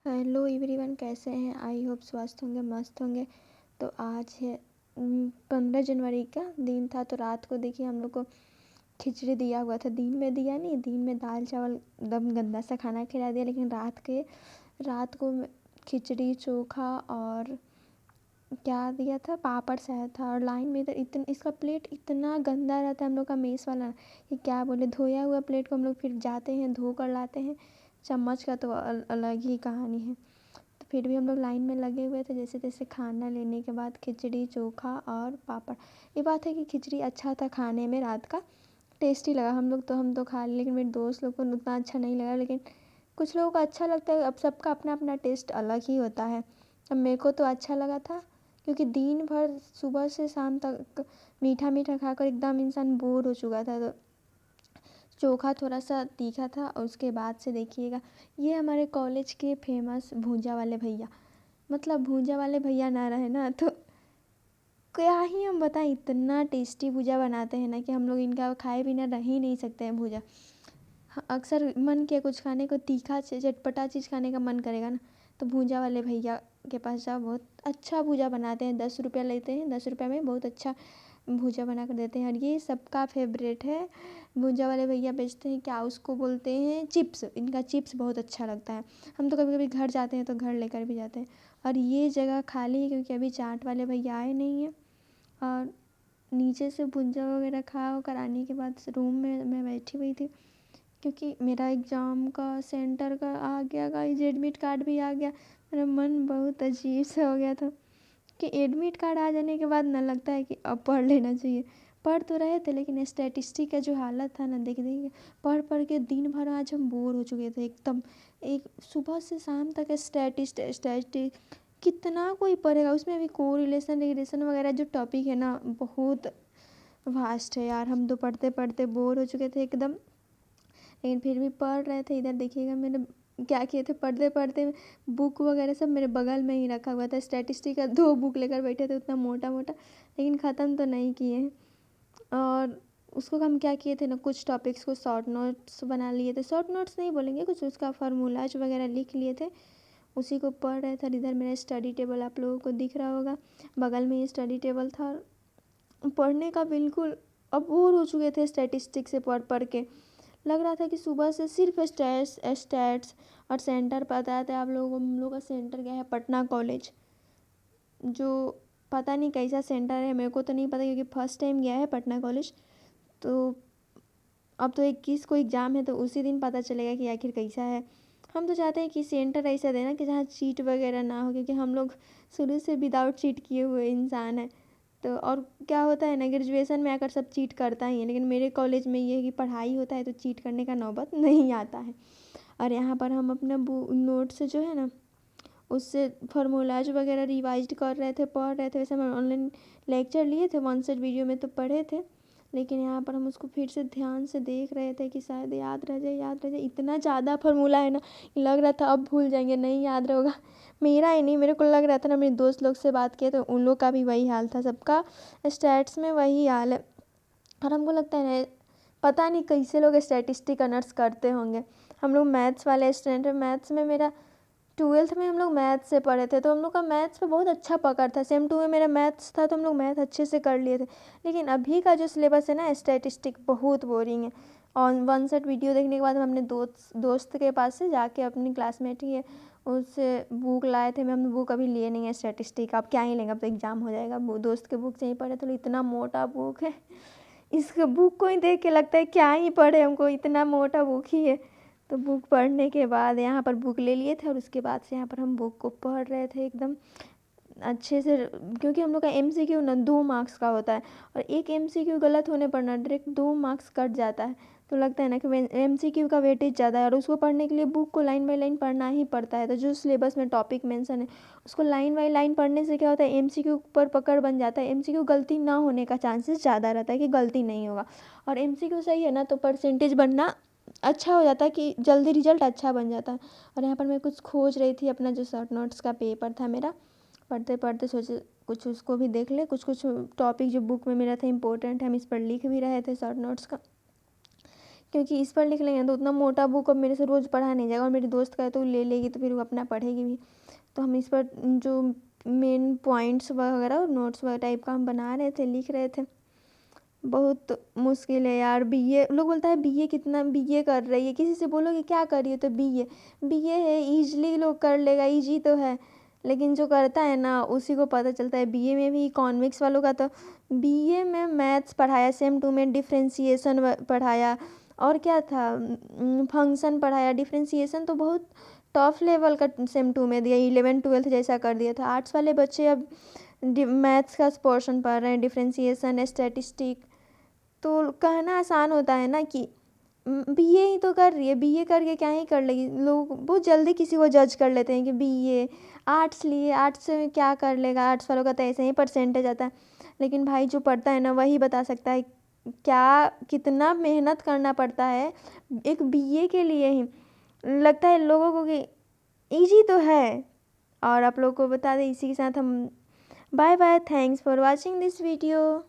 Hello everyone, कैसे हैं? I hope स्वस्थ होंगे, मस्त होंगे। तो आज है 15 जनवरी का दिन था। तो रात को देखिए हम लोग को खिचड़ी दिया हुआ था। दिन में दिया नहीं, दिन में दाल चावल एकदम गंदा सा खाना खिला दिया। लेकिन रात को खिचड़ी चोखा और क्या दिया था, पापड़ शायद था। और लाइन में इधर इतना इसका प्लेट इतना गंदा रहता है हम लोग का मेस वाला कि क्या बोले। धोया हुआ प्लेट को हम लोग फिर जाते हैं धो कर लाते हैं। चम्मच का तो अलग ही कहानी है। तो फिर भी हम लोग लाइन में लगे हुए थे। जैसे तैसे खाना लेने के बाद खिचड़ी चोखा और पापड़। ये बात है कि खिचड़ी अच्छा था खाने में, रात का टेस्टी लगा। हम तो खा लिए, लेकिन मेरे दोस्त लोग को उतना अच्छा नहीं लगा। लेकिन कुछ लोगों को अच्छा लगता है। अब सबका अपना अपना टेस्ट अलग ही होता है। अब मेरे को तो अच्छा लगा था, क्योंकि दिन भर सुबह से शाम तक मीठा मीठा खाकर एकदम इंसान बोर हो चुका था। तो चोखा थोड़ा सा तीखा था। और उसके बाद से देखिएगा, ये हमारे कॉलेज के फेमस भूंजा वाले भैया। मतलब भूंजा वाले भैया ना रहे ना तो क्या ही हम बताएं। इतना टेस्टी भुजा बनाते हैं ना कि हम लोग इनका खाए बिना रह ही नहीं सकते हैं भुजा। अक्सर मन किया कुछ खाने को, तीखा चटपटा चीज़ खाने का मन करेगा ना, तो भूंजा वाले भैया के पास जाओ। बहुत अच्छा भुजा बनाते हैं। 10 रुपया लेते हैं, 10 रुपया में बहुत अच्छा भुजा बना कर देते हैं। और ये सबका फेवरेट है। भुजा वाले भैया बेचते हैं, क्या उसको बोलते हैं, चिप्स। इनका चिप्स बहुत अच्छा लगता है। हम तो कभी कभी घर जाते हैं तो घर लेकर भी जाते हैं। और ये जगह खाली है क्योंकि अभी चाट वाले भैया आए नहीं हैं। और नीचे से भुंजा वगैरह खा कर आने के बाद रूम में मैं बैठी हुई थी, क्योंकि मेरा एग्ज़ाम का सेंटर का आ गया गाइस। एडमिट कार्ड भी आ गया। मेरा मन बहुत अजीब सा हो गया था कि एडमिट कार्ड आ जाने के बाद ना लगता है कि अब पढ़ लेना चाहिए। पढ़ तो रहे थे, लेकिन स्टैटिस्टिक का जो हालत था ना, देख देख पढ़ पढ़ के दिन भर आज हम बोर हो चुके थे एकदम। एक सुबह से शाम तक स्टैटिस्टिक कितना कोई पढ़ेगा उसमें। भी कोरिलेशन रिलेशन वगैरह जो टॉपिक है ना, बहुत वास्ट है यार। हम तो पढ़ते पढ़ते बोर हो चुके थे एकदम। लेकिन फिर भी पढ़ रहे थे। इधर देखिएगा मैंने क्या किए थे, पढ़ते पढ़ते बुक वगैरह सब मेरे बगल में ही रखा हुआ था। स्टैटिस्टिक का 2 बुक लेकर बैठे थे, उतना मोटा मोटा, लेकिन ख़त्म तो नहीं किए। और उसको हम क्या किए थे ना, कुछ टॉपिक्स को शॉर्ट नोट्स बना लिए थे। शॉर्ट नोट्स नहीं बोलेंगे, कुछ उसका फार्मूलाज वगैरह लिख लिए थे, उसी को पढ़ रहे थे। इधर मेरा स्टडी टेबल आप लोगों को दिख रहा होगा, बगल में ही स्टडी टेबल था। पढ़ने का बिल्कुल अब बोर हो चुके थे स्टैटिस्टिक्स से पढ़ पढ़ के। लग रहा था कि सुबह से सिर्फ स्टैट्स और सेंटर पता है आप लोगों को। हम लोग का सेंटर गया है पटना कॉलेज, जो पता नहीं कैसा सेंटर है, मेरे को तो नहीं पता क्योंकि फर्स्ट टाइम गया है पटना कॉलेज। तो अब तो 21 को एग्ज़ाम है, तो उसी दिन पता चलेगा कि आखिर कैसा है। हम तो चाहते हैं कि सेंटर ऐसा देना कि जहाँ चीट वगैरह ना हो, क्योंकि हम लोग शुरू से विदाउट चीट किए हुए इंसान हैं। तो और क्या होता है ना, ग्रेजुएशन में आकर सब चीट करता ही है, लेकिन मेरे कॉलेज में ये है कि पढ़ाई होता है तो चीट करने का नौबत नहीं आता है। और यहाँ पर हम अपना नोट से जो है ना, उससे फार्मूलाज वगैरह रिवाइज कर रहे थे, पढ़ रहे थे। वैसे हम ऑनलाइन लेक्चर लिए थे, 1 सेट वीडियो में तो पढ़े थे, लेकिन यहाँ पर हम उसको फिर से ध्यान से देख रहे थे कि शायद याद रह जाए, याद रह जाए। इतना ज़्यादा फार्मूला है ना, लग रहा था अब भूल जाएंगे, नहीं याद रहेगा। मेरा ही नहीं, मेरे को लग रहा था ना, मेरे दोस्त लोग से बात किए तो उन लोग का भी वही हाल था, सबका स्टैट्स में वही हाल है। और हमको लगता है ना, पता नहीं कैसे लोग स्टैटिस्टिक ऑनर्स करते होंगे। हम लोग मैथ्स वाले स्टूडेंट हैं। मैथ्स में मेरा 12th में हम लोग मैथ्स से पढ़े थे, तो हम लोग का मैथ्स पे बहुत अच्छा पकड़ था। सेम 2 में मेरा मैथ्स था, तो हम लोग मैथ अच्छे से कर लिए थे। लेकिन अभी का जो सिलेबस है ना, स्टैटिस्टिक बहुत बोरिंग है। और 1 सेट वीडियो देखने के बाद हम अपने दोस्त के पास से जाके, अपनी क्लासमेट ही है, उससे बुक लाए थे। हम बुक अभी लिए नहीं है स्टैटिस्टिक, अब क्या ही लेंगे, अब तो एग्ज़ाम हो जाएगा। दोस्त के बुक से ही पढ़े, तो इतना मोटा बुक है, इस बुक को ही देख के लगता है क्या ही पढ़े, हमको इतना मोटा बुक ही है। तो बुक पढ़ने के बाद यहाँ पर बुक ले लिए थे, और उसके बाद से यहाँ पर हम बुक को पढ़ रहे थे एकदम अच्छे से। क्योंकि हम लोग का MCQ ना 2 मार्क्स का होता है, और एक MCQ गलत होने पर ना डायरेक्ट 2 मार्क्स कट जाता है। तो लगता है ना कि MCQ का वेटेज ज़्यादा है, और उसको पढ़ने के लिए बुक को लाइन बाई लाइन पढ़ना ही पड़ता है। तो जो सिलेबस में टॉपिक मेंशन है, उसको लाइन बाई लाइन पढ़ने से क्या होता है, MCQ पर पकड़ बन जाता है। MCQ गलती ना होने का चांसेस ज़्यादा रहता है कि गलती नहीं होगा। और MCQ सही है ना, तो परसेंटेज बनना अच्छा हो जाता है, कि जल्दी रिजल्ट अच्छा बन जाता है। और यहाँ पर मैं कुछ खोज रही थी, अपना जो शॉर्ट नोट्स का पेपर था मेरा, पढ़ते पढ़ते सोचे कुछ उसको भी देख ले। कुछ कुछ टॉपिक जो बुक में मेरा था इम्पोर्टेंट है, हम इस पर लिख भी रहे थे शॉर्ट नोट्स का, क्योंकि इस पर लिख लेंगे तो उतना मोटा बुक अब मेरे से रोज़ पढ़ा नहीं जाएगा, और मेरी दोस्त का है तो ले लेगी तो फिर वो अपना पढ़ेगी भी। तो हम इस पर जो मेन पॉइंट्स वगैरह और नोट्स वगैरह टाइप का हम बना रहे थे, लिख रहे थे। बहुत मुश्किल है यार। बीए लोग बोलता है बीए कितना, बीए कर रही है, किसी से बोलोगे क्या कर रही है तो बीए, बीए है, ईजली लोग कर लेगा, ईजी तो है, लेकिन जो करता है ना उसी को पता चलता है। बीए में भी इकोनॉमिक्स वालों का तो बीए में मैथ्स पढ़ाया, सेम टू में डिफ्रेंसिएशन पढ़ाया, और क्या था, फंक्शन पढ़ाया। डिफ्रेंसिएशन तो बहुत टफ लेवल का सेम टू में दिया, 11th-12th जैसा कर दिया था। आर्ट्स वाले बच्चे अब मैथ्स का पोर्शन पढ़ रहे हैं, डिफ्रेंसिएशन, स्टैटिस्टिक। तो कहना आसान होता है ना कि बीए ही तो कर रही है, बीए करके क्या ही कर लेगी। लोग बहुत जल्दी किसी को जज कर लेते हैं कि बीए, आर्ट्स लिए, आर्ट्स से क्या कर लेगा, आर्ट्स वालों का तो ऐसे ही परसेंटेज आता है। लेकिन भाई जो पढ़ता है ना वही बता सकता है क्या कितना मेहनत करना पड़ता है एक बीए के लिए ही। लगता है लोगों को कि ईजी तो है। और आप लोगों को बता दें, इसी के साथ हम bye bye, thanks for watching this video.